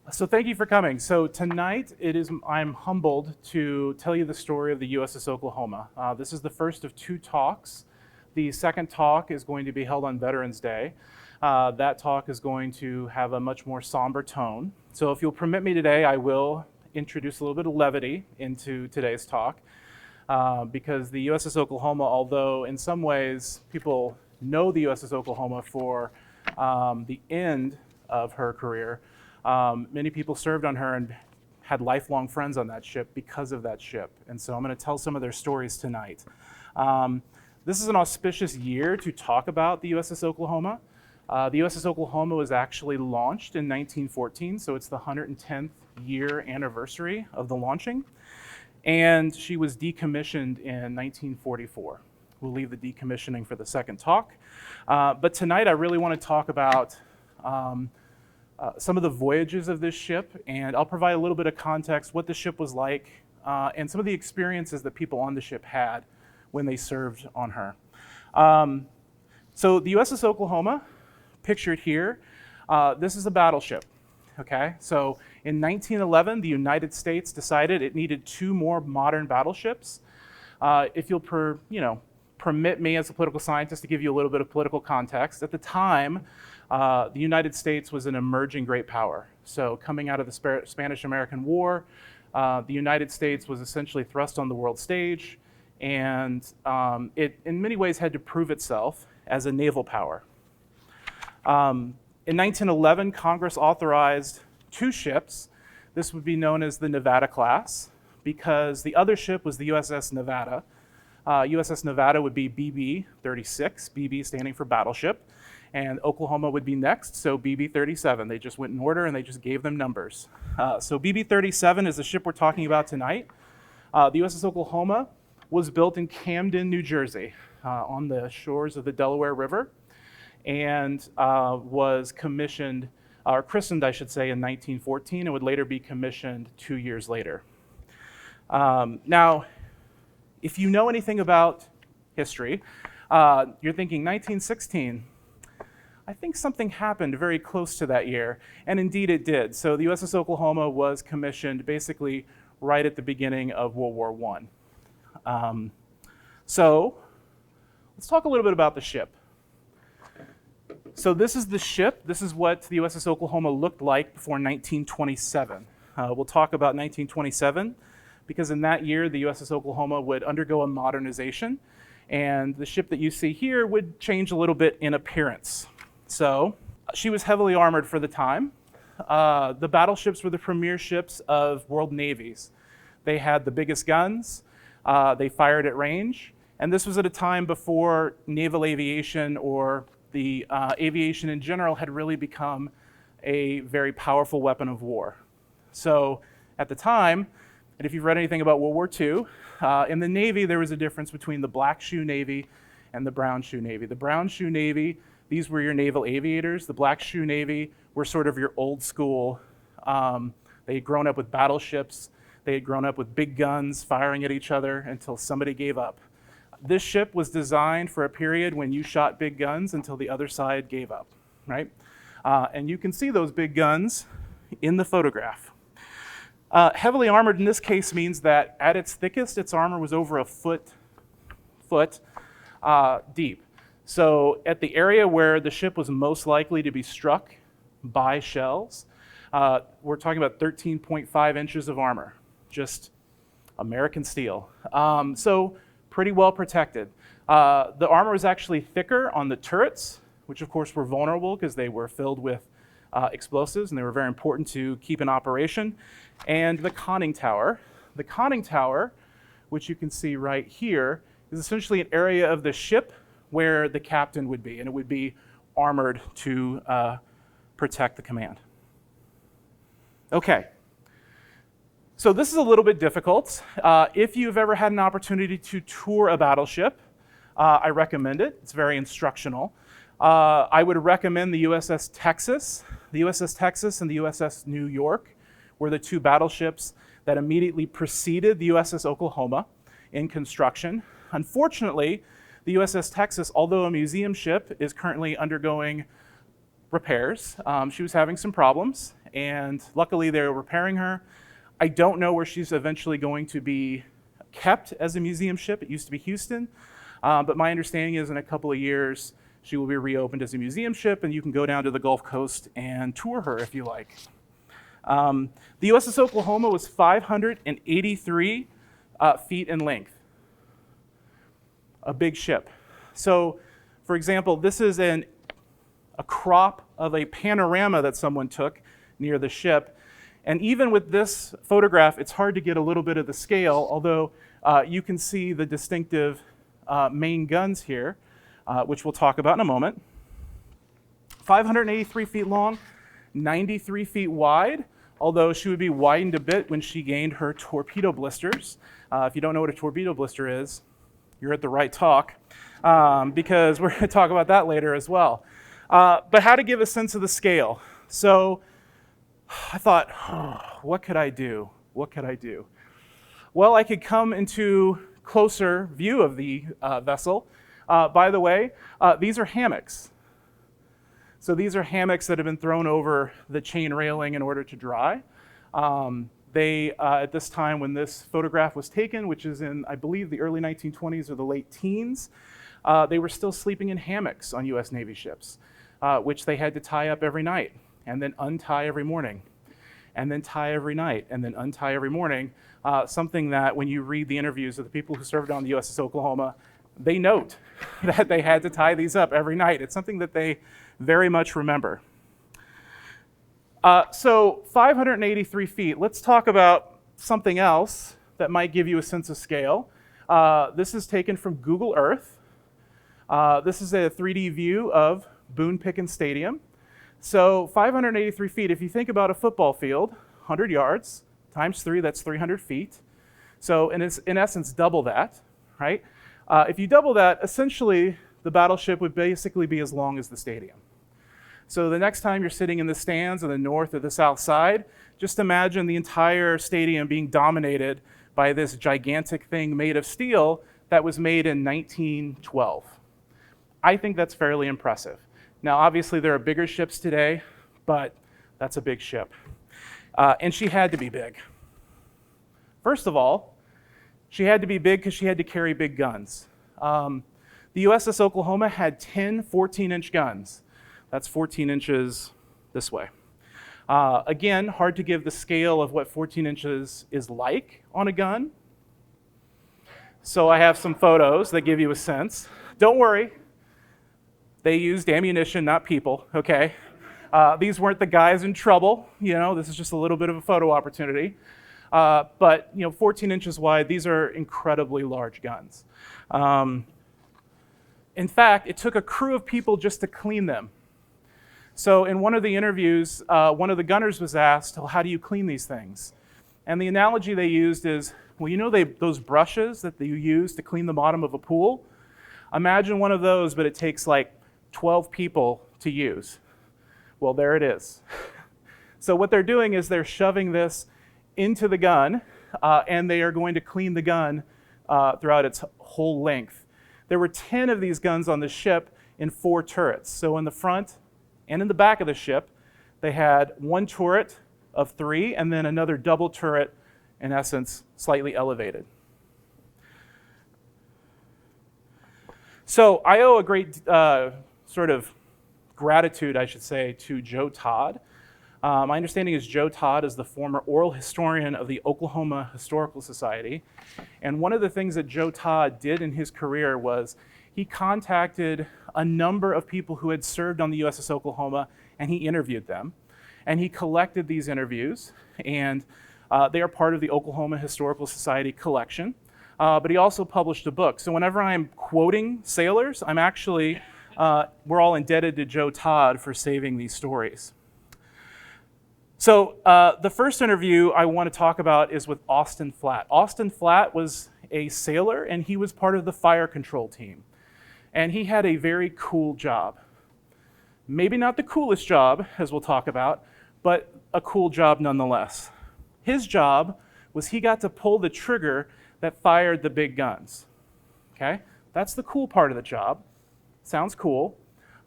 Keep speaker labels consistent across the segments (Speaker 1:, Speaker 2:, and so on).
Speaker 1: So thank you for coming. So tonight I'm humbled to tell you the story of the USS Oklahoma. This is the first of two talks. The second talk is going to be held on Veterans Day. That talk is going to have a much more somber tone. So if you'll permit me today, I will introduce a little bit of levity into today's talk. Because the USS Oklahoma, although in some ways people know the USS Oklahoma for the end of her career, many people served on her and had lifelong friends on that ship because of that ship. And so I'm going to tell some of their stories tonight. This is an auspicious year to talk about the USS Oklahoma. The USS Oklahoma was actually launched in 1914, so it's the 110th year anniversary of the launching. And she was decommissioned in 1944. We'll leave the decommissioning for the second talk. But tonight I really want to talk about some of the voyages of this ship, and I'll provide a little bit of context, what the ship was like, and some of the experiences that people on the ship had when they served on her. So the USS Oklahoma, pictured here, this is a battleship. Okay, so in 1911, the United States decided it needed two more modern battleships. If you'll permit me as a political scientist to give you a little bit of political context, at the time, the United States was an emerging great power. So coming out of the Spanish-American War, the United States was essentially thrust on the world stage, and it in many ways had to prove itself as a naval power. In 1911, Congress authorized two ships. This would be known as the Nevada class, because the other ship was the USS Nevada. USS Nevada would be BB-36, BB standing for battleship, and Oklahoma would be next, so BB-37. They just went in order and they just gave them numbers. So BB-37 is the ship we're talking about tonight. The USS Oklahoma was built in Camden, New Jersey, on the shores of the Delaware River, and was commissioned, or christened, I should say, in 1914, and would later be commissioned 2 years later. Now, if you know anything about history, you're thinking 1916. I think something happened very close to that year, and indeed it did. So the USS Oklahoma was commissioned basically right at the beginning of World War I. So let's talk a little bit about the ship. So this is the ship. This is what the USS Oklahoma looked like before 1927. We'll talk about 1927 because in that year the USS Oklahoma would undergo a modernization, and the ship that you see here would change a little bit in appearance. So she was heavily armored for the time. The battleships were the premier ships of world navies. They had the biggest guns. They fired at range, and this was at a time before naval aviation or the aviation in general had really become a very powerful weapon of war. So at the time, and if you've read anything about World War II, in the Navy there was a difference between the black shoe Navy and the brown shoe Navy. The brown shoe Navy, these were your naval aviators. The black shoe Navy were sort of your old school. They had grown up with battleships. They had grown up with big guns firing at each other until somebody gave up. This ship was designed for a period when you shot big guns until the other side gave up, right? And you can see those big guns in the photograph. Heavily armored in this case means that at its thickest, its armor was over a foot deep. So at the area where the ship was most likely to be struck by shells, we're talking about 13.5 inches of armor, just American steel. So pretty well protected. The armor was actually thicker on the turrets, which of course were vulnerable because they were filled with explosives and they were very important to keep in operation. And the conning tower. The conning tower, which you can see right here, is essentially an area of the ship where the captain would be, and it would be armored to protect the command. Okay. So this is a little bit difficult. If you've ever had an opportunity to tour a battleship, I recommend it. It's very instructional. I would recommend the USS Texas. The USS Texas and the USS New York were the two battleships that immediately preceded the USS Oklahoma in construction. Unfortunately, the USS Texas, although a museum ship, is currently undergoing repairs. She was having some problems, and luckily they're repairing her. I don't know where she's eventually going to be kept as a museum ship. It used to be Houston, but my understanding is in a couple of years she will be reopened as a museum ship, and you can go down to the Gulf Coast and tour her if you like. The USS Oklahoma was 583 feet in length. A big ship. So, for example, this is a crop of a panorama that someone took near the ship. And even with this photograph, it's hard to get a little bit of the scale, although you can see the distinctive main guns here, which we'll talk about in a moment. 583 feet long, 93 feet wide, although she would be widened a bit when she gained her torpedo blisters. If you don't know what a torpedo blister is, you're at the right talk, because we're going to talk about that later as well. But how to give a sense of the scale. So I thought, what could I do? What could I do? Well, I could come into closer view of the vessel. By the way, these are hammocks. So these are hammocks that have been thrown over the chain railing in order to dry. At this time when this photograph was taken, which is in, I believe, the early 1920s or the late teens, they were still sleeping in hammocks on US Navy ships, which they had to tie up every night and then untie every morning, and then tie every night, and then untie every morning. Something that when you read the interviews of the people who served on the USS Oklahoma, they note that they had to tie these up every night. It's something that they very much remember. So 583 feet. Let's talk about something else that might give you a sense of scale. This is taken from Google Earth. This is a 3D view of Boone Pickens Stadium. So 583 feet, if you think about a football field, 100 yards times 3, that's 300 feet. So in essence, double that, right? If you double that, essentially the battleship would basically be as long as the stadium. So the next time you're sitting in the stands on the north or the south side, just imagine the entire stadium being dominated by this gigantic thing made of steel that was made in 1912. I think that's fairly impressive. Now, obviously, there are bigger ships today, but that's a big ship. And she had to be big. First of all, she had to be big because she had to carry big guns. The USS Oklahoma had 10 14-inch guns. That's 14 inches this way. Again, hard to give the scale of what 14 inches is like on a gun. So I have some photos that give you a sense. Don't worry. They used ammunition, not people, okay? These weren't the guys in trouble, this is just a little bit of a photo opportunity. But 14 inches wide, these are incredibly large guns. In fact, it took a crew of people just to clean them. So in one of the interviews, one of the gunners was asked, well, how do you clean these things? And the analogy they used is, well, those brushes that you use to clean the bottom of a pool? Imagine one of those, but it takes like 12 people to use. Well, there it is. So what they're doing is they're shoving this into the gun, and they are going to clean the gun throughout its whole length. There were 10 of these guns on the ship in 4 turrets. So in the front and in the back of the ship, they had one turret of 3 and then another double turret, in essence, slightly elevated. So I owe a great sort of gratitude, I should say, to Joe Todd. My understanding is Joe Todd is the former oral historian of the Oklahoma Historical Society. And one of the things that Joe Todd did in his career was he contacted a number of people who had served on the USS Oklahoma, and he interviewed them. And he collected these interviews, and they are part of the Oklahoma Historical Society collection. But he also published a book. So whenever I'm quoting sailors, I'm actually, we're all indebted to Joe Todd for saving these stories. So the first interview I want to talk about is with Austin Flatt. Austin Flatt was a sailor, and he was part of the fire control team. And he had a very cool job. Maybe not the coolest job, as we'll talk about, but a cool job nonetheless. His job was he got to pull the trigger that fired the big guns. Okay? That's the cool part of the job. Sounds cool.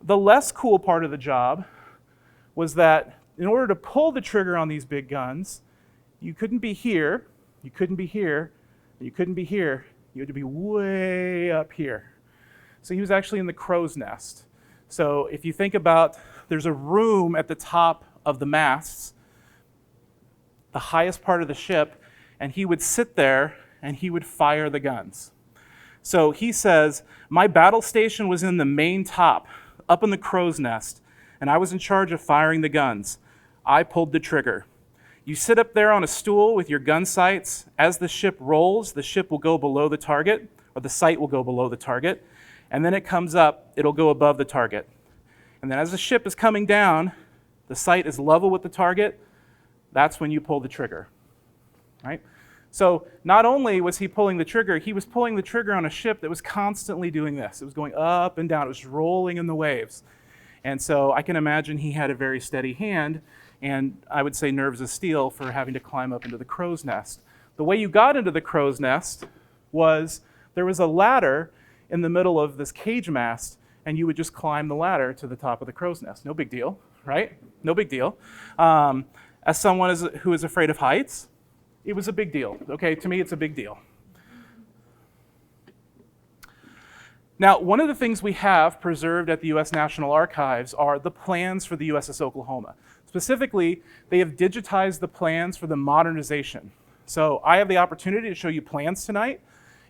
Speaker 1: The less cool part of the job was that in order to pull the trigger on these big guns, you couldn't be here, you couldn't be here, and you couldn't be here. You had to be way up here. So he was actually in the crow's nest. So if you think about, there's a room at the top of the masts, the highest part of the ship, and he would sit there and he would fire the guns. So he says, my battle station was in the main top, up in the crow's nest, and I was in charge of firing the guns. I pulled the trigger. You sit up there on a stool with your gun sights. As the ship rolls, the ship will go below the target, or the sight will go below the target, and then it comes up, it'll go above the target. And then as the ship is coming down, the sight is level with the target, that's when you pull the trigger, right? So not only was he pulling the trigger, he was pulling the trigger on a ship that was constantly doing this. It was going up and down, it was rolling in the waves. And so I can imagine he had a very steady hand, and I would say nerves of steel for having to climb up into the crow's nest. The way you got into the crow's nest was there was a ladder in the middle of this cage mast, and you would just climb the ladder to the top of the crow's nest. No big deal, right? No big deal. As someone who is afraid of heights, it was a big deal. Okay, to me, it's a big deal. Now, one of the things we have preserved at the U.S. National Archives are the plans for the USS Oklahoma. Specifically, they have digitized the plans for the modernization. So I have the opportunity to show you plans tonight.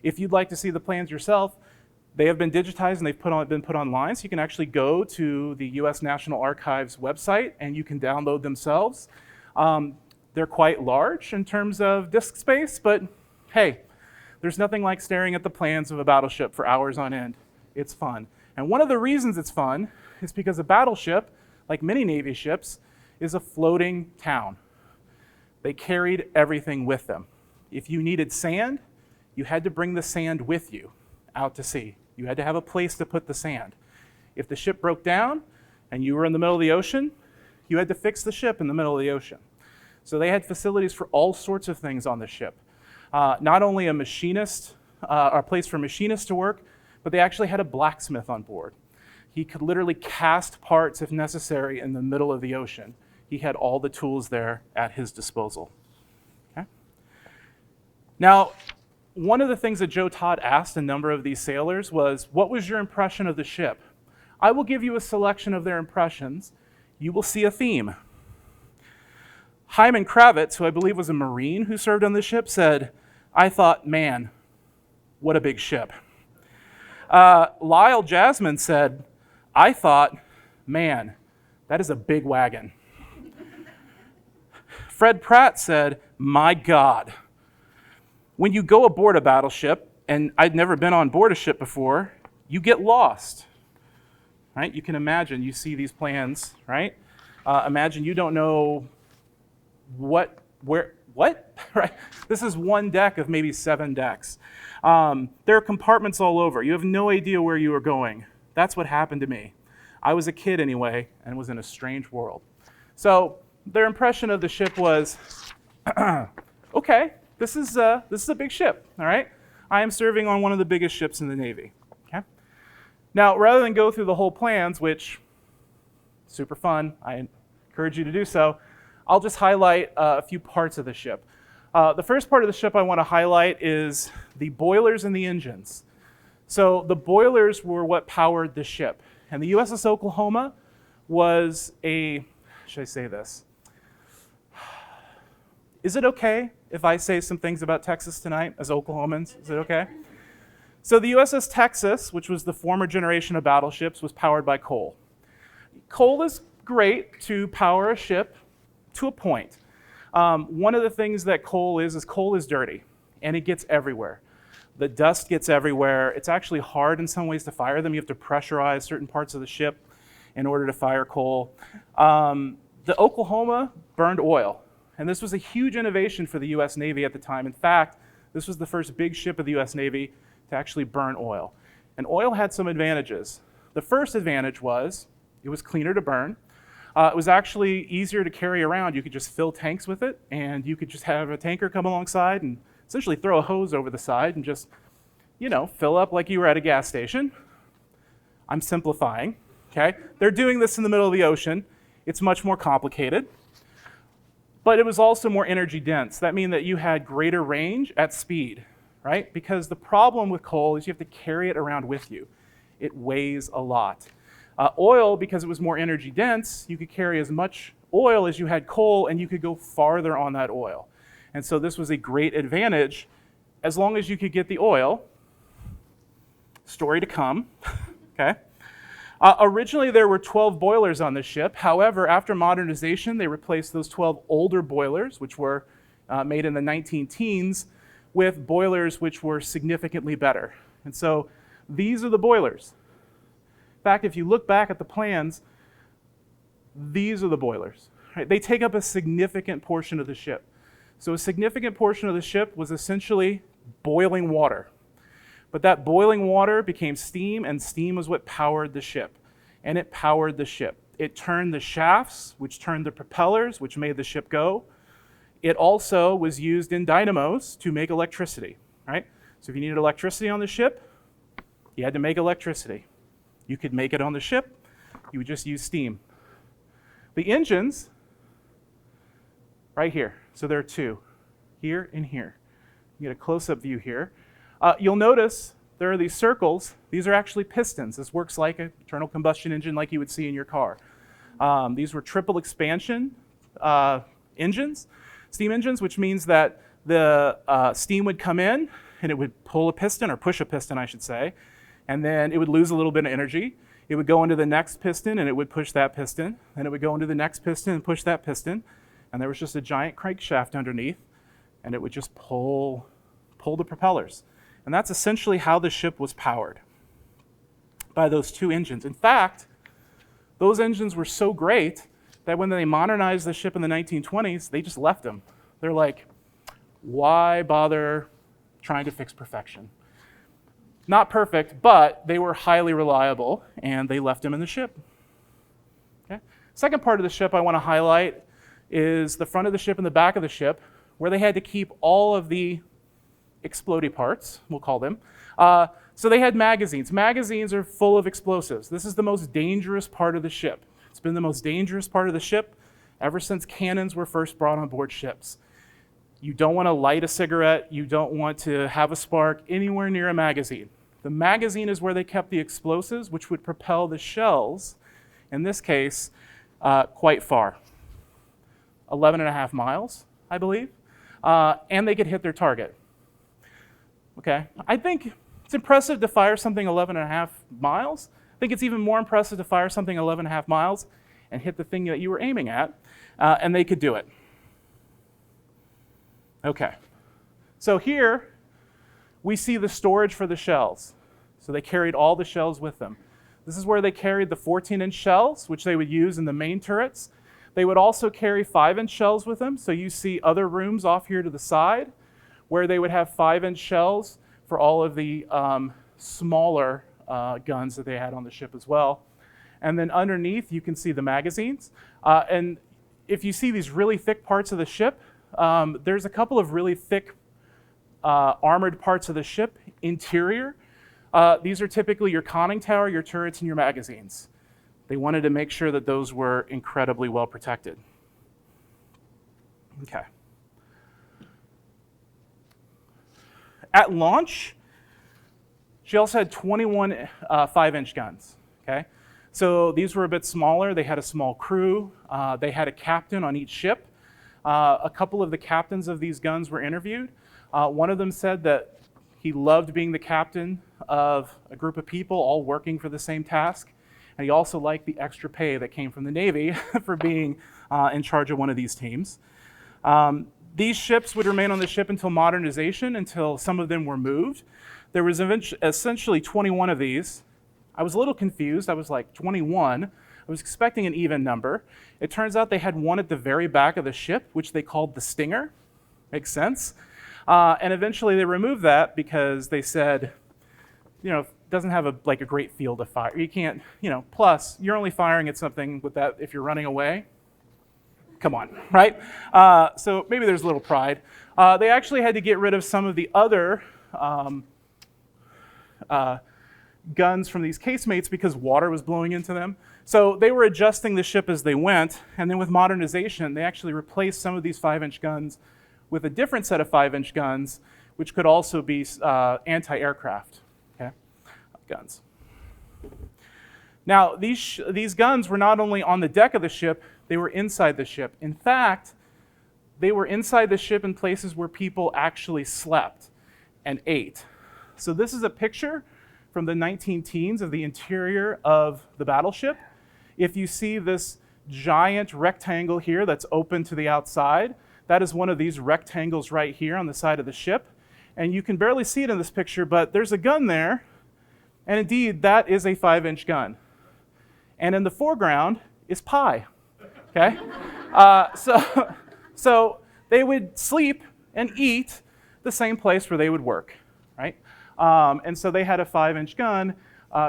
Speaker 1: If you'd like to see the plans yourself, they have been digitized and they've been put online, so you can actually go to the U.S. National Archives website and you can download themselves. They're quite large in terms of disk space, but hey, there's nothing like staring at the plans of a battleship for hours on end. It's fun. And one of the reasons it's fun is because a battleship, like many Navy ships, is a floating town. They carried everything with them. If you needed sand, you had to bring the sand with you out to sea. You had to have a place to put the sand. If the ship broke down and you were in the middle of the ocean, you had to fix the ship in the middle of the ocean. So they had facilities for all sorts of things on the ship. Not only a machinist, a place for machinists to work, but they actually had a blacksmith on board. He could literally cast parts if necessary in the middle of the ocean. He had all the tools there at his disposal. Okay? Now, one of the things that Joe Todd asked a number of these sailors was, what was your impression of the ship? I will give you a selection of their impressions. You will see a theme. Hyman Kravitz, who I believe was a Marine who served on the ship, said, I thought, man, what a big ship. Lyle Jasmine said, I thought, man, that is a big wagon. Fred Pratt said, my God. When you go aboard a battleship, and I'd never been on board a ship before, you get lost, right? You can imagine, you see these plans, right? Imagine you don't know what? Right? This is one deck of maybe 7 decks. There are compartments all over. You have no idea where you are going. That's what happened to me. I was a kid anyway, and was in a strange world. So their impression of the ship was, okay, this is a big ship, all right? I am serving on one of the biggest ships in the Navy, okay? Now, rather than go through the whole plans, which, super fun, I encourage you to do so, I'll just highlight a few parts of the ship. The first part of the ship I want to highlight is the boilers and the engines. So the boilers were what powered the ship. And the USS Oklahoma was should I say this? Is it okay if I say some things about Texas tonight as Oklahomans? Is it okay? So the USS Texas, which was the former generation of battleships, was powered by coal. Coal is great to power a ship to a point. One of the things that coal is dirty, and it gets everywhere. The dust gets everywhere. It's actually hard in some ways to fire them. You have to pressurize certain parts of the ship in order to fire coal. The Oklahoma burned oil, and this was a huge innovation for the U.S. Navy at the time. In fact, this was the first big ship of the U.S. Navy to actually burn oil. And oil had some advantages. The first advantage was it was cleaner to burn. It was actually easier to carry around. You could just fill tanks with it, and you could just have a tanker come alongside and essentially throw a hose over the side and just, fill up like you were at a gas station. I'm simplifying, okay? They're doing this in the middle of the ocean, It's much more complicated, but it was also more energy dense. That means that you had greater range at speed, right? Because the problem with coal is you have to carry it around with you. It weighs a lot. Oil, because it was more energy dense, you could carry as much oil as you had coal, and you could go farther on that oil. And so this was a great advantage as long as you could get the oil. Story to come, okay? Originally, there were 12 boilers on the ship. However, after modernization, they replaced those 12 older boilers, which were made in the 19-teens, with boilers which were significantly better. And so these are the boilers. In fact, if you look back at the plans, these are the boilers. Right? They take up a significant portion of the ship. So a significant portion of the ship was essentially boiling water. But that boiling water became steam, and steam was what powered the ship. And it powered the ship. It turned the shafts, which turned the propellers, which made the ship go. It also was used in dynamos to make electricity, right? So if you needed electricity on the ship, you had to make electricity. You could make it on the ship, you would just use steam. The engines, right here. So there are two, here and here. You get a close-up view here. You'll notice there are these circles. These are actually pistons. This works like an internal combustion engine like you would see in your car. These were triple expansion engines, steam engines, which means that the steam would come in and it would pull a piston, or push a piston, I should say, and then it would lose a little bit of energy. It would go into the next piston and it would push that piston, and it would go into the next piston and push that piston, and there was just a giant crankshaft underneath, and it would just pull the propellers. And that's essentially how the ship was powered, by those two engines. In fact, those engines were so great that when they modernized the ship in the 1920s, they just left them. They're like, why bother trying to fix perfection? Not perfect, but they were highly reliable, and they left them in the ship. Okay? Second part of the ship I want to highlight is the front of the ship and the back of the ship, where they had to keep all of the explodey parts, we'll call them. So they had magazines. Magazines are full of explosives. This is the most dangerous part of the ship. It's been the most dangerous part of the ship ever since cannons were first brought on board ships. You don't want to light a cigarette. You don't want to have a spark anywhere near a magazine. The magazine is where they kept the explosives, which would propel the shells, in this case, quite far. 11.5 miles, I believe. And they could hit their target. Okay, I think it's impressive to fire something 11.5 miles. I think it's even more impressive to fire something 11.5 miles and hit the thing that you were aiming at, and they could do it. Okay, so here we see the storage for the shells. So they carried all the shells with them. This is where they carried the 14-inch shells, which they would use in the main turrets. They would also carry 5-inch shells with them. So you see other rooms off here to the side where they would have 5-inch shells for all of the smaller guns that they had on the ship as well. And then underneath, you can see the magazines. And if you see these really thick parts of the ship, there's a couple of really thick armored parts of the ship interior. These are typically your conning tower, your turrets, and your magazines. They wanted to make sure that those were incredibly well protected. Okay. At launch, she also had 21 5-inch guns. Okay, so these were a bit smaller. They had a small crew. They had a captain on each ship. A couple of the captains of these guns were interviewed. One of them said that he loved being the captain of a group of people all working for the same task. And he also liked the extra pay that came from the Navy for being in charge of one of these teams. These ships would remain on the ship until modernization, until some of them were moved. There was essentially 21 of these. I was a little confused. I was like, 21? I was expecting an even number. It turns out they had one at the very back of the ship, which they called the Stinger. Makes sense. And eventually they removed that because they said, it doesn't have a great field of fire. You can't, plus you're only firing at something with that if you're running away. Come on, right? So maybe there's a little pride. They actually had to get rid of some of the other guns from these casemates because water was blowing into them. So they were adjusting the ship as they went, and then with modernization, they actually replaced some of these 5-inch guns with a different set of 5-inch guns, which could also be anti-aircraft guns. Now, these guns were not only on the deck of the ship, they were inside the ship. In fact, they were inside the ship in places where people actually slept and ate. So this is a picture from the 19-teens of the interior of the battleship. If you see this giant rectangle here that's open to the outside, that is one of these rectangles right here on the side of the ship. And you can barely see it in this picture, but there's a gun there. And indeed, that is a 5-inch gun. And in the foreground is pie, okay? So they would sleep and eat the same place where they would work, right? And so they had a 5-inch gun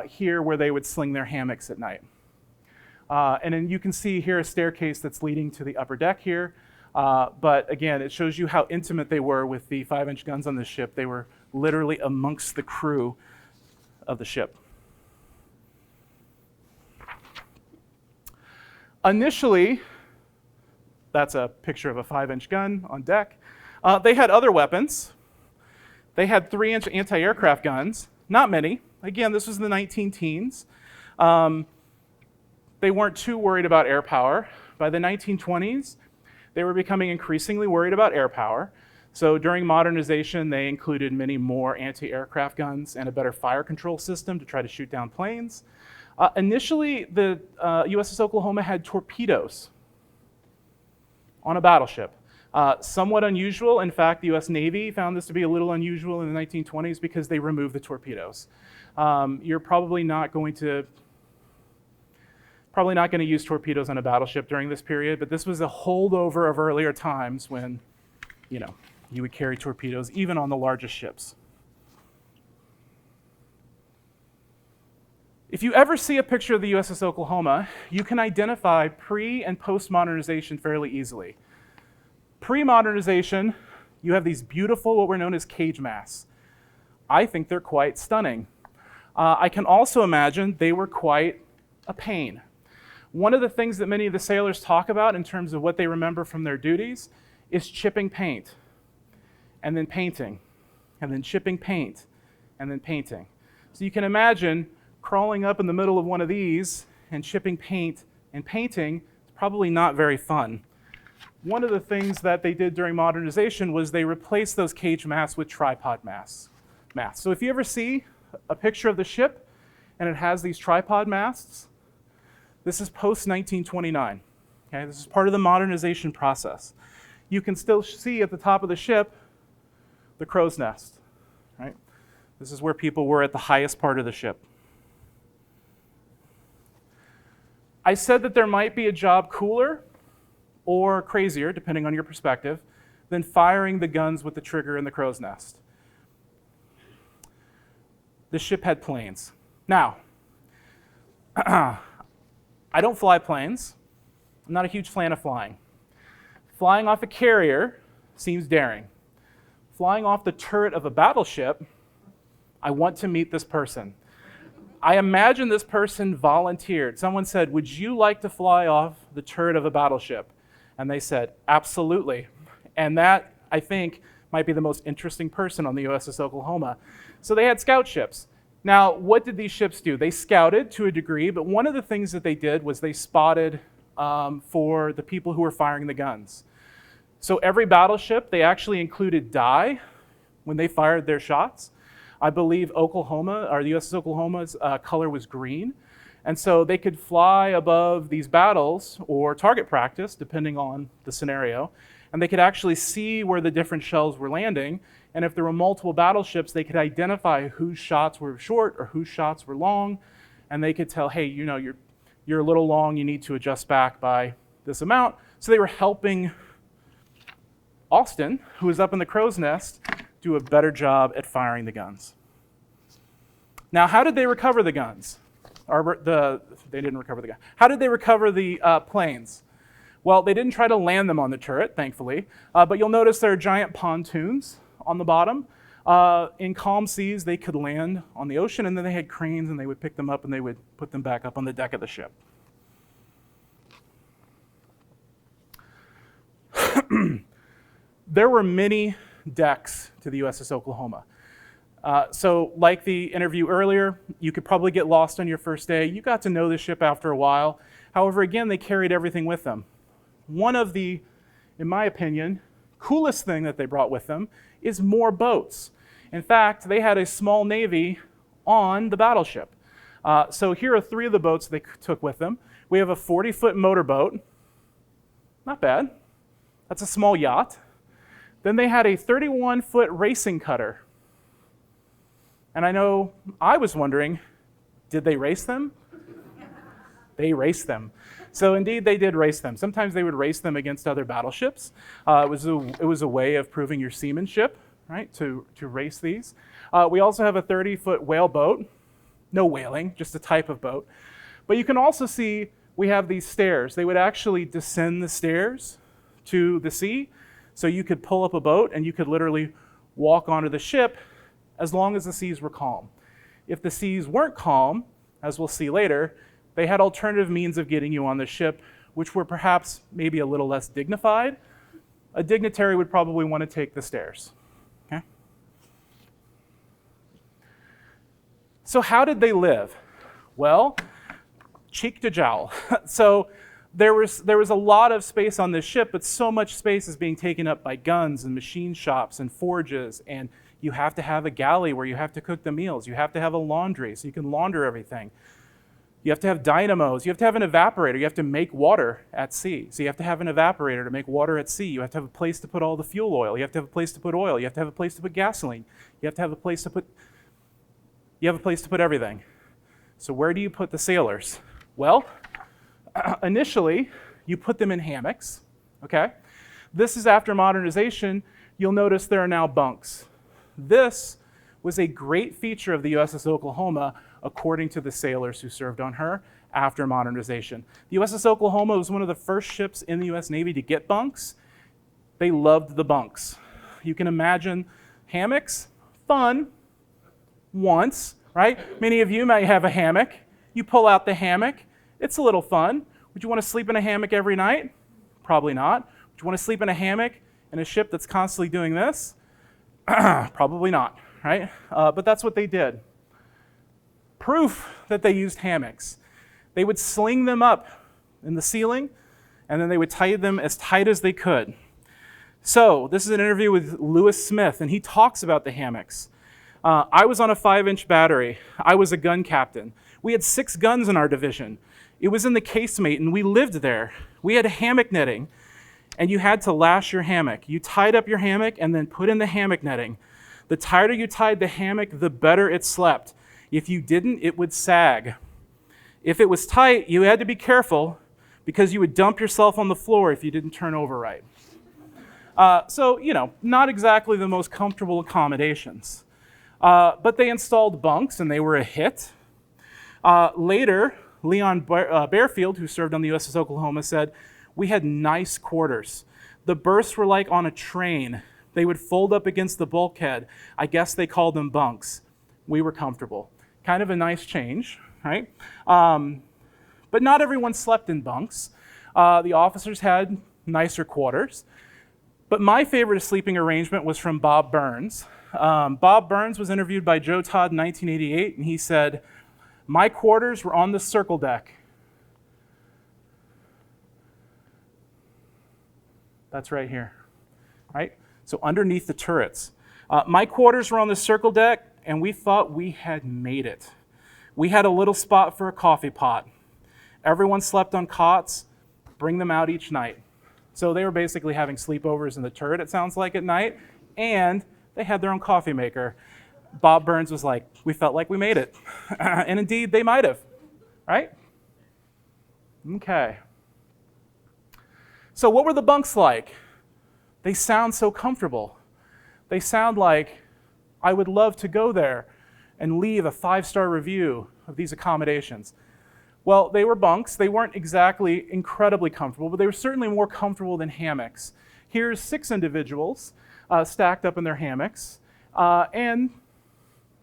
Speaker 1: here where they would sling their hammocks at night. And then you can see here a staircase that's leading to the upper deck here. But again, it shows you how intimate they were with the 5-inch guns on the ship. They were literally amongst the crew of the ship. Initially, that's a picture of a 5-inch gun on deck. They had other weapons. They had 3-inch anti-aircraft guns, not many. Again, this was in the 19-teens. They weren't too worried about air power. By the 1920s, they were becoming increasingly worried about air power. So during modernization, they included many more anti-aircraft guns and a better fire control system to try to shoot down planes. Initially, the USS Oklahoma had torpedoes on a battleship. Somewhat unusual. In fact, the US Navy found this to be a little unusual in the 1920s because they removed the torpedoes. You're probably not going to use torpedoes on a battleship during this period, but this was a holdover of earlier times when, you would carry torpedoes even on the largest ships. If you ever see a picture of the USS Oklahoma, you can identify pre- and post-modernization fairly easily. Pre-modernization, you have these beautiful, what were known as cage masts. I think they're quite stunning. I can also imagine they were quite a pain. One of the things that many of the sailors talk about in terms of what they remember from their duties is chipping paint, and then painting, and then chipping paint, and then painting. So you can imagine crawling up in the middle of one of these and chipping paint and painting is probably not very fun. One of the things that they did during modernization was they replaced those cage masts with tripod masts. So if you ever see a picture of the ship and it has these tripod masts, this is post-1929. Okay? This is part of the modernization process. You can still see at the top of the ship the crow's nest. Right? This is where people were at the highest part of the ship. I said that there might be a job cooler or crazier, depending on your perspective, than firing the guns with the trigger in the crow's nest. The ship had planes. Now, I don't fly planes. I'm not a huge fan of flying. Flying off a carrier seems daring. Flying off the turret of a battleship, I want to meet this person. I imagine this person volunteered. Someone said, "Would you like to fly off the turret of a battleship?" And they said, "Absolutely." And that, I think, might be the most interesting person on the USS Oklahoma. So they had scout ships. Now, what did these ships do? They scouted to a degree, but one of the things that they did was they spotted for the people who were firing the guns. So every battleship, they actually included dye when they fired their shots. I believe Oklahoma, or the USS Oklahoma's color was green. And so they could fly above these battles or target practice, depending on the scenario, and they could actually see where the different shells were landing. And if there were multiple battleships, they could identify whose shots were short or whose shots were long, and they could tell, hey, you're a little long, you need to adjust back by this amount. So they were helping Austin, who was up in the crow's nest, do a better job at firing the guns. Now, how did they recover the guns? They didn't recover the gun. How did they recover the planes? Well, they didn't try to land them on the turret, thankfully, but you'll notice there are giant pontoons on the bottom. In calm seas, they could land on the ocean, and then they had cranes, and they would pick them up, and they would put them back up on the deck of the ship. There were many decks to the USS Oklahoma. So like the interview earlier, you could probably get lost on your first day. You got to know the ship after a while. However, again, they carried everything with them. One of the, in my opinion, coolest thing that they brought with them is more boats. In fact, they had a small navy on the battleship. So here are 3 of the boats they took with them. We have a 40-foot motorboat. Not bad. That's a small yacht. Then they had a 31-foot racing cutter. And I know I was wondering, did they race them? They raced them. So indeed, they did race them. Sometimes they would race them against other battleships. It was a way of proving your seamanship, right, to race these. We also have a 30-foot whale boat. No whaling, just a type of boat. But you can also see we have these stairs. They would actually descend the stairs to the sea. So you could pull up a boat and you could literally walk onto the ship as long as the seas were calm. If the seas weren't calm, as we'll see later, they had alternative means of getting you on the ship, which were perhaps maybe a little less dignified. A dignitary would probably want to take the stairs. Okay? So how did they live? Well, cheek to jowl. So there was a lot of space on this ship, but so much space is being taken up by guns and machine shops and forges, and you have to have a galley where you have to cook the meals. You have to have a laundry so you can launder everything. You have to have dynamos. You have to have an evaporator. You have to make water at sea. So you have to have an evaporator to make water at sea. You have to have a place to put all the fuel oil. You have to have a place to put oil. You have to have a place to put gasoline. You have to have a place to put everything. So where do you put the sailors? Well, initially, you put them in hammocks, okay? This is after modernization. You'll notice there are now bunks. This was a great feature of the USS Oklahoma, according to the sailors who served on her after modernization. The USS Oklahoma was one of the first ships in the US Navy to get bunks. They loved the bunks. You can imagine hammocks, fun, once, right? Many of you might have a hammock. You pull out the hammock. It's a little fun. Would you want to sleep in a hammock every night? Probably not. Would you want to sleep in a hammock in a ship that's constantly doing this? Probably not, right? But that's what they did. Proof that they used hammocks. They would sling them up in the ceiling, and then they would tie them as tight as they could. So this is an interview with Lewis Smith, and he talks about the hammocks. I was on a 5-inch battery. I was a gun captain. We had 6 guns in our division. It was in the Casemate, and we lived there. We had hammock netting, and you had to lash your hammock. You tied up your hammock and then put in the hammock netting. The tighter you tied the hammock, the better it slept. If you didn't, it would sag. If it was tight, you had to be careful because you would dump yourself on the floor if you didn't turn over right. So, not exactly the most comfortable accommodations. But they installed bunks, and they were a hit. Later, Leon Barefield, who served on the USS Oklahoma, said, "We had nice quarters. The berths were like on a train. They would fold up against the bulkhead. I guess they called them bunks. We were comfortable." Kind of a nice change, right? But not everyone slept in bunks. The officers had nicer quarters. But my favorite sleeping arrangement was from Bob Burns. Bob Burns was interviewed by Joe Todd in 1988, and he said, "My quarters were on the circle deck." That's right here, right? So underneath the turrets. My quarters were on the circle deck, and we thought we had made it. We had a little spot for a coffee pot. Everyone slept on cots, bring them out each night. So they were basically having sleepovers in the turret, it sounds like, at night, and they had their own coffee maker. Bob Burns was like, "We felt like we made it." And indeed, they might have, right? Okay. So what were the bunks like? They sound so comfortable. They sound like I would love to go there and leave a 5-star review of these accommodations. Well, they were bunks. They weren't exactly incredibly comfortable, but they were certainly more comfortable than hammocks. Here's 6 individuals stacked up in their hammocks. and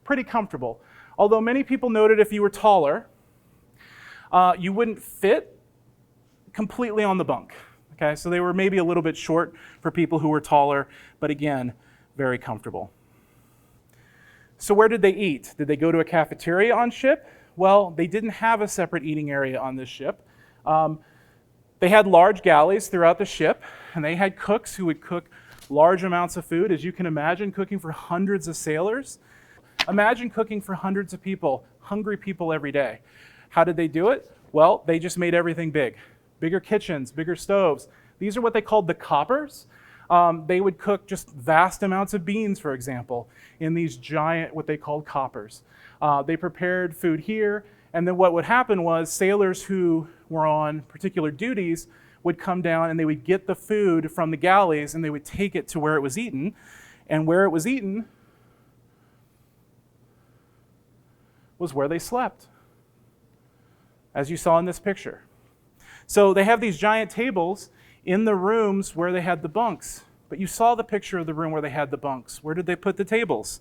Speaker 1: pretty comfortable. Although many people noted if you were taller, you wouldn't fit completely on the bunk. Okay, so they were maybe a little bit short for people who were taller, but again, very comfortable. So where did they eat? Did they go to a cafeteria on ship? Well, they didn't have a separate eating area on this ship. They had large galleys throughout the ship, and they had cooks who would cook large amounts of food. As you can imagine, cooking for hundreds of sailors. Imagine cooking for hundreds of people, hungry people every day. How did they do it? Well, they just made everything big. Bigger kitchens, bigger stoves. These are what they called the coppers. They would cook just vast amounts of beans, for example, in these giant, what they called coppers. They prepared food here, and then what would happen was sailors who were on particular duties would come down and they would get the food from the galleys and they would take it to where it was eaten. And where it was eaten was where they slept, as you saw in this picture. So they have these giant tables in the rooms where they had the bunks. But you saw the picture of the room where they had the bunks. Where did they put the tables?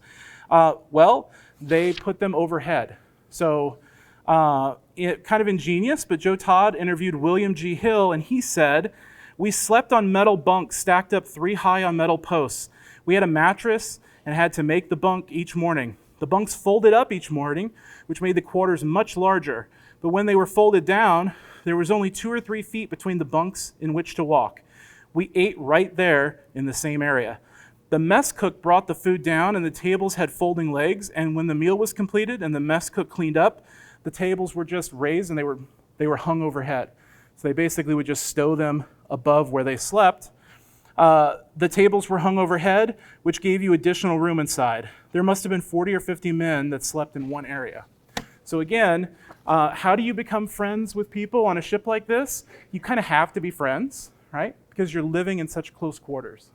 Speaker 1: Well, they put them overhead. So kind of ingenious, but Joe Todd interviewed William G. Hill, and he said, "We slept on metal bunks stacked up 3 high on metal posts. We had a mattress and had to make the bunk each morning. The bunks folded up each morning, which made the quarters much larger. But when they were folded down, there was only 2 or 3 feet between the bunks in which to walk. We ate right there in the same area. The mess cook brought the food down, and the tables had folding legs, and when the meal was completed and the mess cook cleaned up, the tables were just raised and they were hung overhead. So they basically would just stow them above where they slept. The tables were hung overhead, which gave you additional room inside. There must have been 40 or 50 men that slept in one area." So again, how do you become friends with people on a ship like this? You kind of have to be friends, right? Because you're living in such close quarters.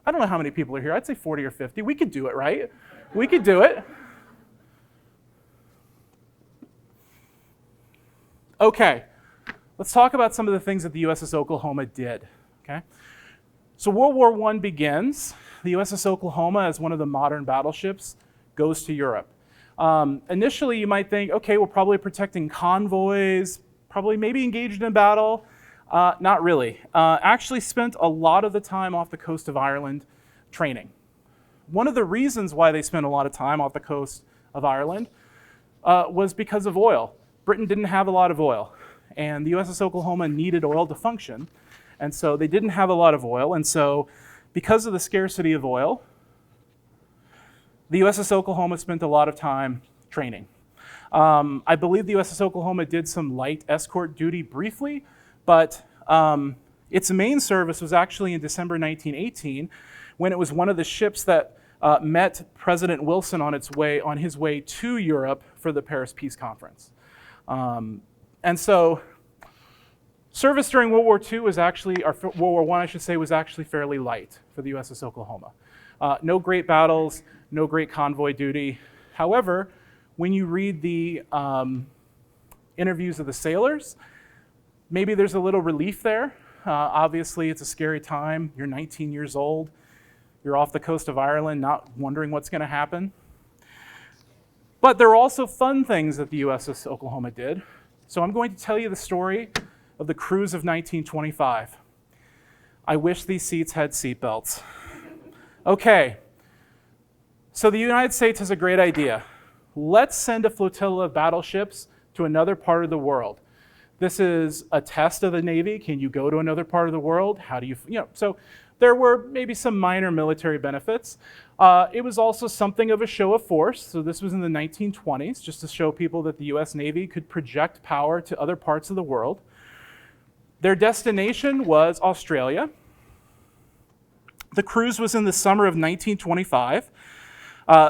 Speaker 1: I don't know how many people are here. I'd say 40 or 50. We could do it, right? We could do it. Okay, let's talk about some of the things that the USS Oklahoma did. Okay, so World War I begins. The USS Oklahoma, as one of the modern battleships, goes to Europe. Initially, you might think, okay, we're probably protecting convoys, probably maybe engaged in battle. Not really. Actually spent a lot of the time off the coast of Ireland training. One of the reasons why they spent a lot of time off the coast of Ireland was because of oil. Britain didn't have a lot of oil, and the USS Oklahoma needed oil to function, and so they didn't have a lot of oil, and so because of the scarcity of oil, the USS Oklahoma spent a lot of time training. I believe the USS Oklahoma did some light escort duty briefly, but its main service was actually in December 1918, when it was one of the ships that met President Wilson on his way to Europe for the Paris Peace Conference. And so service during World War II was actually, or World War I, I should say, was actually fairly light for the USS Oklahoma. No great battles, no great convoy duty. However, when you read the interviews of the sailors, maybe there's a little relief there. Obviously, it's a scary time. You're 19 years old. You're off the coast of Ireland, not wondering what's going to happen. But there are also fun things that the USS Oklahoma did. So I'm going to tell you the story of the cruise of 1925. I wish these seats had seatbelts. Okay, so the United States has a great idea. Let's send a flotilla of battleships to another part of the world. This is a test of the Navy. Can you go to another part of the world? How do you know, so there were maybe some minor military benefits. It was also something of a show of force. So this was in the 1920s, just to show people that the US Navy could project power to other parts of the world. Their destination was Australia. The cruise was in the summer of 1925.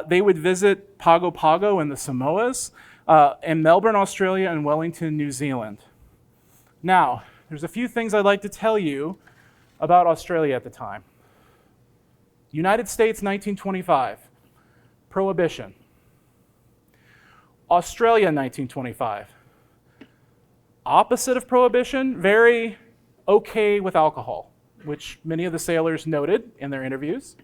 Speaker 1: They would visit Pago Pago and the Samoas, and Melbourne, Australia, and Wellington, New Zealand. Now, there's a few things I'd like to tell you about Australia at the time. United States, 1925, Prohibition. Australia, 1925. Opposite of Prohibition, very okay with alcohol. which many of the sailors noted in their interviews.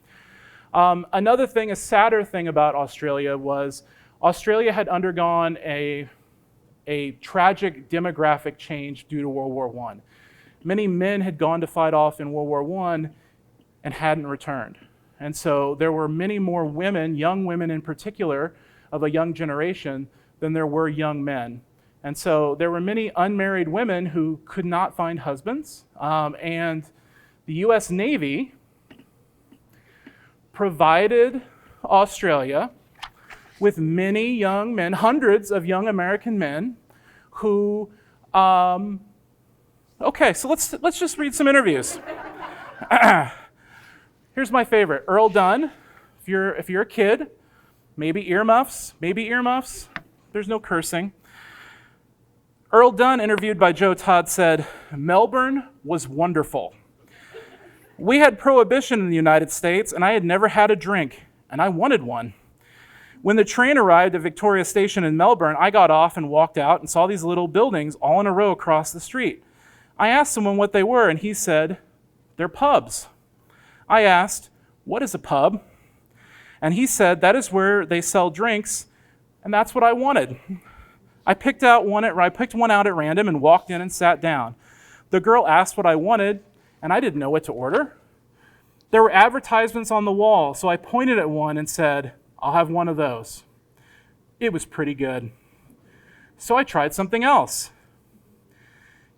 Speaker 1: Another thing, a sadder thing about Australia was Australia had undergone a tragic demographic change due to World War I. Many men had gone to fight off in World War I and hadn't returned. And so there were many more women, young women in particular, of a young generation than there were young men. And so there were many unmarried women who could not find husbands. And the US Navy provided Australia with many young men, hundreds of young American men who, okay, so let's just read some interviews. Here's my favorite, Earl Dunn. If you're a kid, maybe earmuffs. There's no cursing. Earl Dunn, interviewed by Joe Todd, said, "Melbourne was wonderful. We had prohibition in the United States, and I had never had a drink, and I wanted one. When the train arrived at Victoria Station in Melbourne, I got off and walked out and saw these little buildings all in a row across the street. I asked someone what they were, and he said, 'They're pubs.' I asked, 'What is a pub?' And he said, 'That is where they sell drinks,' and that's what I wanted. I picked one out at random and walked in and sat down. The girl asked what I wanted, and I didn't know what to order. There were advertisements on the wall, so I pointed at one and said, 'I'll have one of those.' It was pretty good. So I tried something else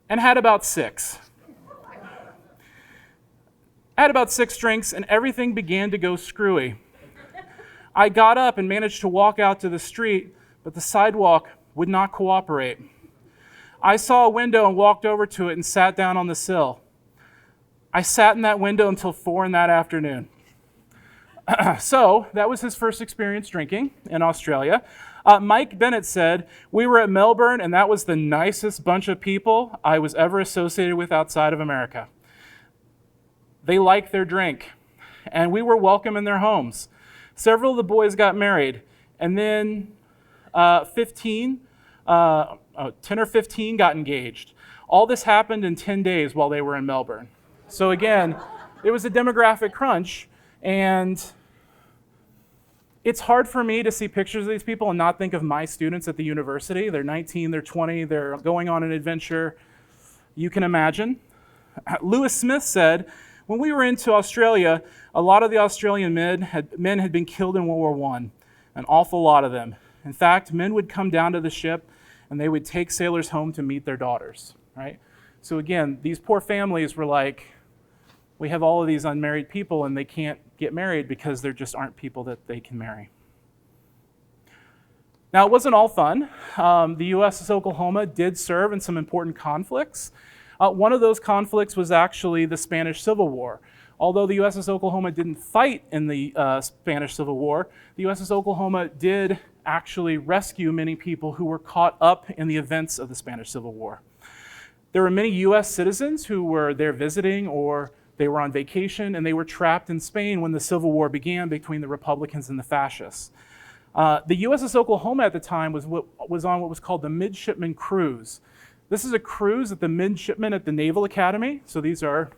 Speaker 1: and had about 6. I had about 6 drinks, and everything began to go screwy. I got up and managed to walk out to the street, but the sidewalk would not cooperate. I saw a window and walked over to it and sat down on the sill. I sat in that window until 4 in that afternoon." So that was his first experience drinking in Australia. Mike Bennett said, "We were at Melbourne, and that was the nicest bunch of people I was ever associated with outside of America. They liked their drink, and we were welcome in their homes. Several of the boys got married, and then 10 or 15 got engaged. All this happened in 10 days while they were in Melbourne." So again, it was a demographic crunch, and it's hard for me to see pictures of these people and not think of my students at the university. They're 19, they're 20, they're going on an adventure. You can imagine. Lewis Smith said, "When we were into Australia, a lot of the Australian men had been killed in World War I, an awful lot of them. In fact, men would come down to the ship and they would take sailors home to meet their daughters," right? So again, these poor families were like, we have all of these unmarried people and they can't get married because there just aren't people that they can marry. Now, it wasn't all fun. The USS Oklahoma did serve in some important conflicts. One of those conflicts was actually the Spanish Civil War. Although the USS Oklahoma didn't fight in the Spanish Civil War, the USS Oklahoma did actually rescue many people who were caught up in the events of the Spanish Civil War. There were many US citizens who were there visiting, or they were on vacation, and they were trapped in Spain when the Civil War began between the Republicans and the fascists. The USS Oklahoma at the time was on what was called the Midshipman Cruise. This is a cruise that the midshipmen at the Naval Academy, so these are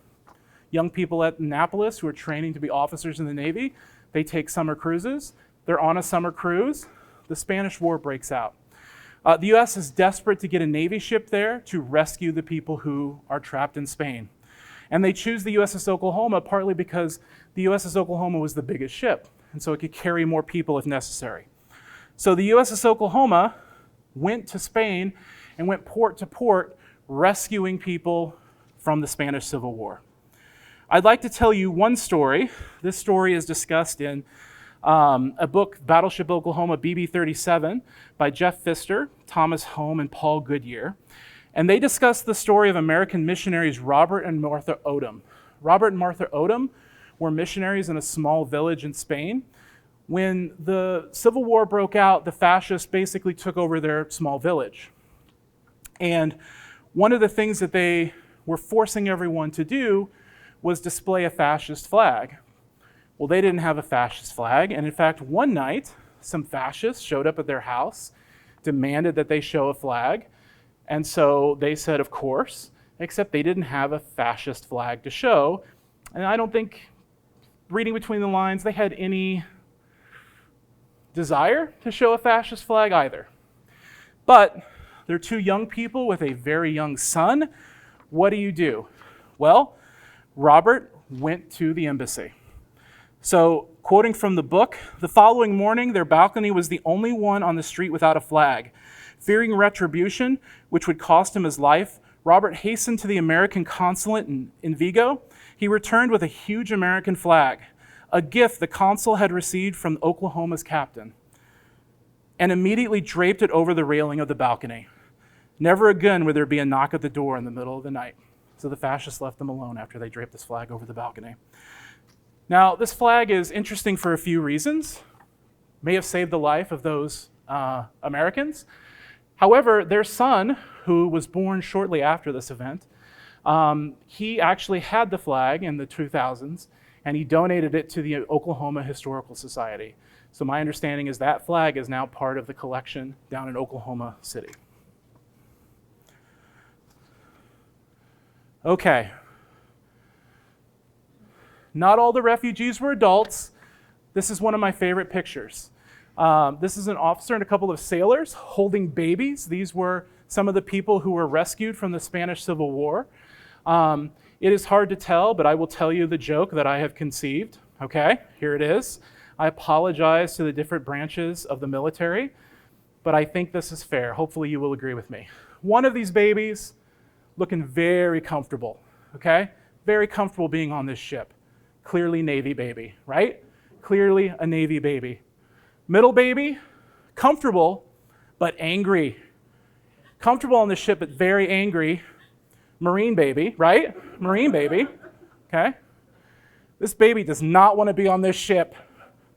Speaker 1: young people at Annapolis who are training to be officers in the Navy. They take summer cruises. They're on a summer cruise. The Spanish War breaks out. The U.S. is desperate to get a Navy ship there to rescue the people who are trapped in Spain. And they choose the USS Oklahoma partly because the USS Oklahoma was the biggest ship, and so it could carry more people if necessary. So the USS Oklahoma went to Spain and went port to port rescuing people from the Spanish Civil War. I'd like to tell you one story. This story is discussed in a book, Battleship Oklahoma BB-37, by Jeff Pfister, Thomas Home, and Paul Goodyear. And they discuss the story of American missionaries Robert and Martha Odom. Robert and Martha Odom were missionaries in a small village in Spain. When the Civil War broke out, the fascists basically took over their small village. And one of the things that they were forcing everyone to do was display a fascist flag. Well, they didn't have a fascist flag, and in fact, one night, some fascists showed up at their house, demanded that they show a flag, and so they said, of course, except they didn't have a fascist flag to show, And I don't think, reading between the lines, they had any desire to show a fascist flag either. But they're two young people with a very young son. What do? Well, Robert went to the embassy. So, quoting from the book, the following morning, their balcony was the only one on the street without a flag. Fearing retribution, which would cost him his life, Robert hastened to the American consulate in Vigo. He returned with a huge American flag, a gift the consul had received from Oklahoma's captain, and immediately draped it over the railing of the balcony. Never again would there be a knock at the door in the middle of the night. So the fascists left them alone after they draped this flag over the balcony. Now, this flag is interesting for a few reasons. May have saved the life of those Americans. However, their son, who was born shortly after this event, he actually had the flag in the 2000s, and he donated it to the Oklahoma Historical Society. So my understanding is that flag is now part of the collection down in Oklahoma City. Okay. Not all the refugees were adults. This is one of my favorite pictures. This is an officer and a couple of sailors holding babies. These were some of the people who were rescued from the Spanish Civil War. It is hard to tell, but I will tell you the joke that I have conceived. Okay, here it is. I apologize to the different branches of the military, but I think this is fair. Hopefully you will agree with me. One of these babies looking very comfortable, okay? Very comfortable being on this ship. Clearly Navy baby, right? Clearly a Navy baby. Middle baby, comfortable, but angry. Comfortable on the ship, but very angry. Marine baby, right? Marine baby, okay? This baby does not want to be on this ship.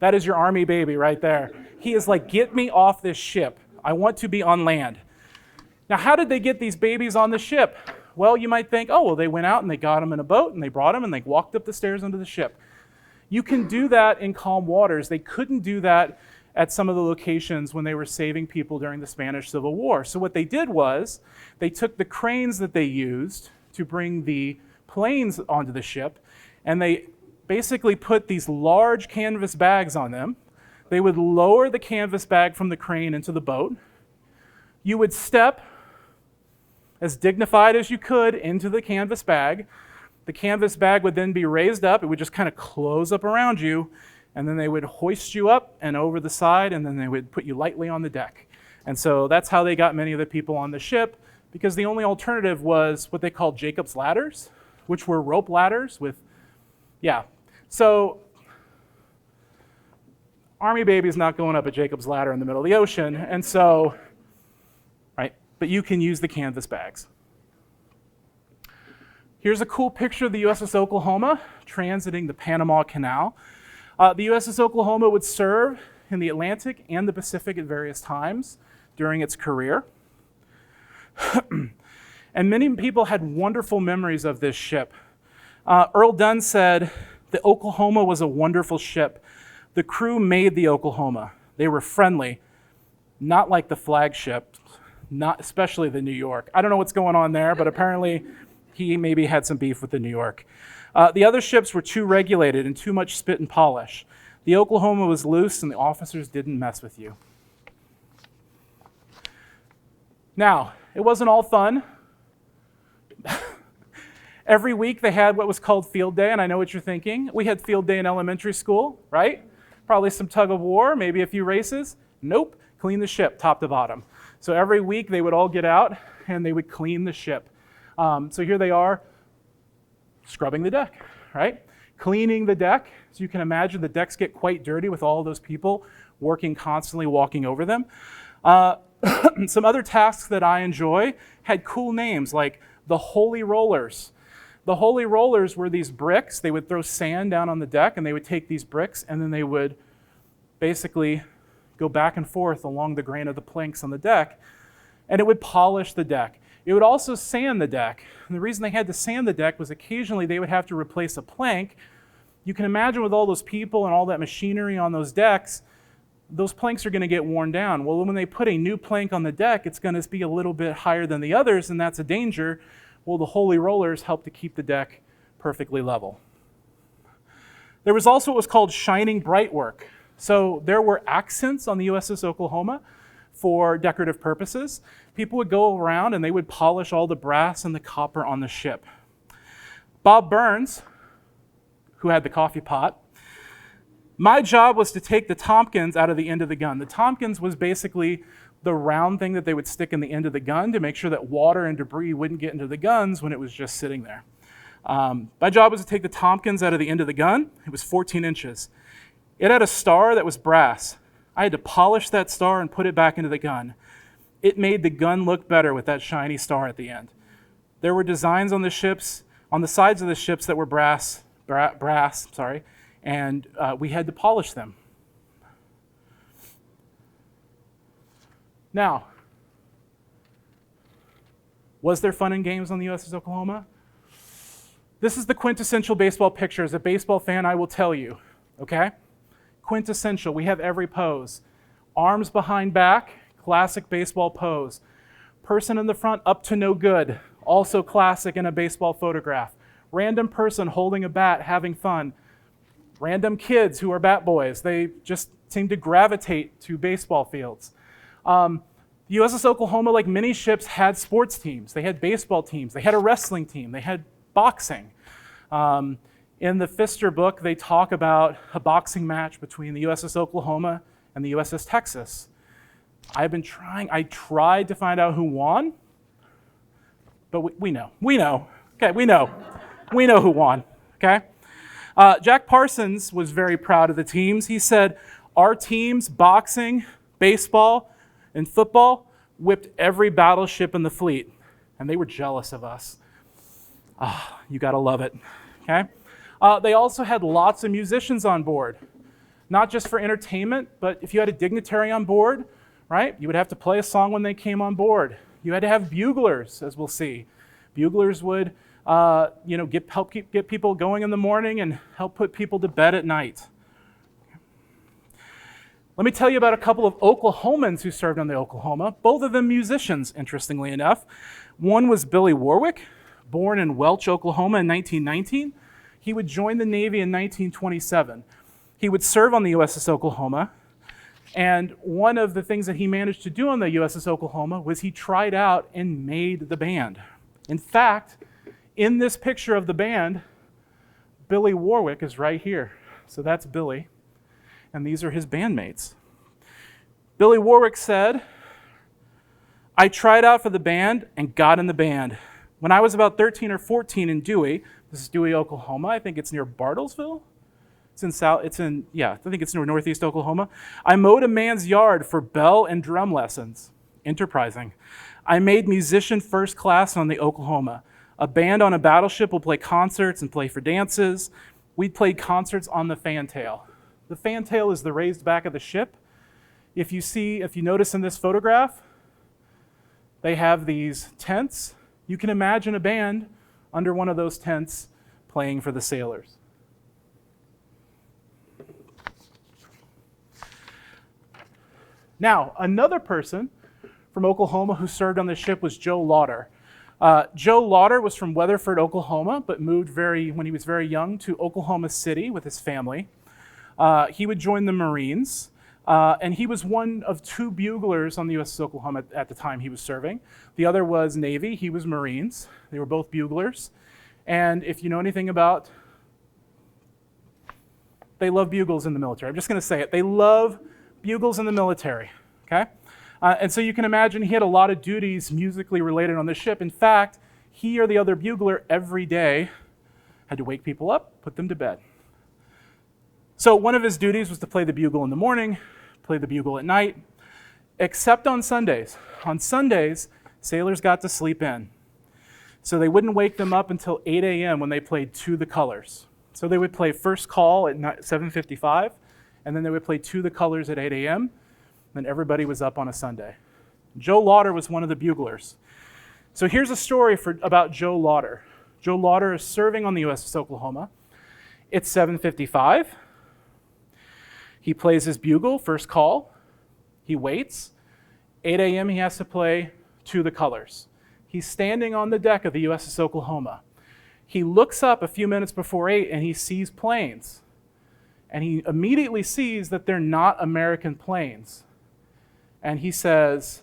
Speaker 1: That is your Army baby right there. He is like, get me off this ship. I want to be on land. Now, how did they get these babies on the ship? Well, you might think, oh, well, they went out and they got them in a boat and they brought them and they walked up the stairs into the ship. You can do that in calm waters. They couldn't do that at some of the locations when they were saving people during the Spanish Civil War. So what they did was they took the cranes that they used to bring the planes onto the ship, and they basically put these large canvas bags on them. They would lower the canvas bag from the crane into the boat. You would step as dignified as you could into the canvas bag. The canvas bag would then be raised up. It would just kind of close up around you, and then they would hoist you up and over the side, and then they would put you lightly on the deck. And so that's how they got many of the people on the ship, because the only alternative was what they called Jacob's ladders, which were rope ladders with, So Army baby's not going up a Jacob's ladder in the middle of the ocean, and so, right, but you can use the canvas bags. Here's a cool picture of the USS Oklahoma transiting the Panama Canal. The USS Oklahoma would serve in the Atlantic and the Pacific at various times during its career. And many people had wonderful memories of this ship. Earl Dunn said, "The Oklahoma was a wonderful ship. The crew made the Oklahoma. They were friendly, not like the flagship, not especially the New York." I don't know what's going on there, but apparently he maybe had some beef with the New York. The other ships were too regulated and too much spit and polish. The Oklahoma was loose and the officers didn't mess with you. Now, it wasn't all fun. Every week they had what was called field day, and I know what you're thinking. We had field day in elementary school, right? Probably some tug of war, maybe a few races. Nope, clean the ship top to bottom. So every week they would all get out and they would clean the ship. So here they are, scrubbing the deck, right? Cleaning the deck. So you can imagine the decks get quite dirty with all of those people working constantly, walking over them. Some other tasks that I enjoy had cool names like the Holy Rollers. The Holy Rollers were these bricks. They would throw sand down on the deck and they would take these bricks and then they would basically go back and forth along the grain of the planks on the deck, and it would polish the deck. It would also sand the deck. And the reason they had to sand the deck was occasionally they would have to replace a plank. You can imagine with all those people and all that machinery on those decks, those planks are going to get worn down. Well, when they put a new plank on the deck, it's going to be a little bit higher than the others, and that's a danger. Well, the Holy Rollers help to keep the deck perfectly level. There was also what was called shining bright work. So there were accents on the USS Oklahoma for decorative purposes. People would go around and they would polish all the brass and the copper on the ship. Bob Burns, who had the coffee pot, my job was to take the Tompkins out of the end of the gun. The Tompkins was basically the round thing that they would stick in the end of the gun to make sure that water and debris wouldn't get into the guns when it was just sitting there. My job was to take the Tompkins out of the end of the gun. It was 14 inches. It had a star that was brass. I had to polish that star and put it back into the gun. It made the gun look better with that shiny star at the end. There were designs on the ships, on the sides of the ships that were brass, and we had to polish them. Now, was there fun and games on the USS Oklahoma? This is the quintessential baseball picture. As a baseball fan, I will tell you, okay? Quintessential, we have every pose. Arms behind back, classic baseball pose. Person in the front, up to no good, also classic in a baseball photograph. Random person holding a bat, having fun. Random kids who are bat boys, they just seem to gravitate to baseball fields. The USS Oklahoma, like many ships, had sports teams. They had baseball teams. They had a wrestling team. They had boxing. In the Pfister book, they talk about a boxing match between the USS Oklahoma and the USS Texas. I tried to find out who won, but we know. Okay, we know who won, okay? Jack Parsons was very proud of the teams. He said, our teams, boxing, baseball, and football, whipped every battleship in the fleet, and they were jealous of us. You gotta love it, okay? They also had lots of musicians on board, not just for entertainment, but if you had a dignitary on board, right, you would have to play a song when they came on board. You had to have buglers, as we'll see. Buglers would help get people going in the morning and help put people to bed at night. Let me tell you about a couple of Oklahomans who served on the Oklahoma, both of them musicians, interestingly enough. One was Billy Warwick, born in Welch, Oklahoma in 1919. He would join the Navy in 1927. He would serve on the USS Oklahoma, and one of the things that he managed to do on the USS Oklahoma was he tried out and made the band. In fact, in this picture of the band, Billy Warwick is right here. So that's Billy, and these are his bandmates. Billy Warwick said, I tried out for the band and got in the band. When I was about 13 or 14 in Dewey, this is Dewey, Oklahoma. I think it's near Bartlesville. I think it's near northeast Oklahoma. I mowed a man's yard for bell and drum lessons. Enterprising. I made musician first class on the Oklahoma. A band on a battleship will play concerts and play for dances. We played concerts on the fantail. The fantail is the raised back of the ship. If you notice in this photograph, they have these tents. You can imagine a band under one of those tents playing for the sailors. Now, another person from Oklahoma who served on the ship was Joe Lauder. Joe Lauder was from Weatherford, Oklahoma, but moved when he was very young to Oklahoma City with his family. He would join the Marines, and he was one of two buglers on the USS Oklahoma at the time he was serving. The other was Navy. He was Marines. They were both buglers. And if you know anything about, they love bugles in the military. I'm just going to say it. They love bugles in the military, okay? And so you can imagine he had a lot of duties musically related on the ship. In fact, he or the other bugler every day had to wake people up, put them to bed. So one of his duties was to play the bugle in the morning, play the bugle at night, except on Sundays. On Sundays, sailors got to sleep in. So they wouldn't wake them up until 8 a.m. when they played To the Colors. So they would play First Call at 7:55, and then they would play To the Colors at 8 a.m., then everybody was up on a Sunday. Joe Lauder was one of the buglers. So here's a story about Joe Lauder. Joe Lauder is serving on the USS Oklahoma. It's 7:55. He plays his bugle, First Call. He waits. 8 a.m. he has to play To the Colors. He's standing on the deck of the USS Oklahoma. He looks up a few minutes before 8 and he sees planes. and he immediately sees that they're not American planes. And he says,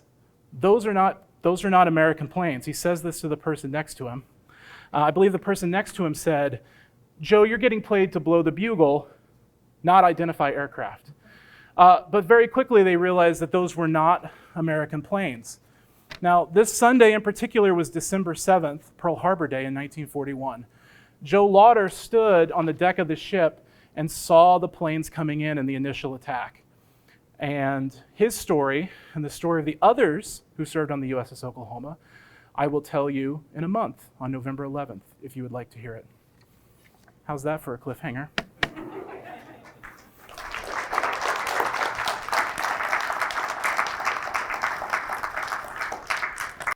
Speaker 1: those are not American planes. He says this to the person next to him. I believe the person next to him said, Joe, you're getting paid to blow the bugle, not identify aircraft. But very quickly they realized that those were not American planes. Now, this Sunday in particular was December 7th, Pearl Harbor Day in 1941. Joe Lauder stood on the deck of the ship and saw the planes coming in the initial attack. And his story, and the story of the others who served on the USS Oklahoma, I will tell you in a month, on November 11th, if you would like to hear it. How's that for a cliffhanger?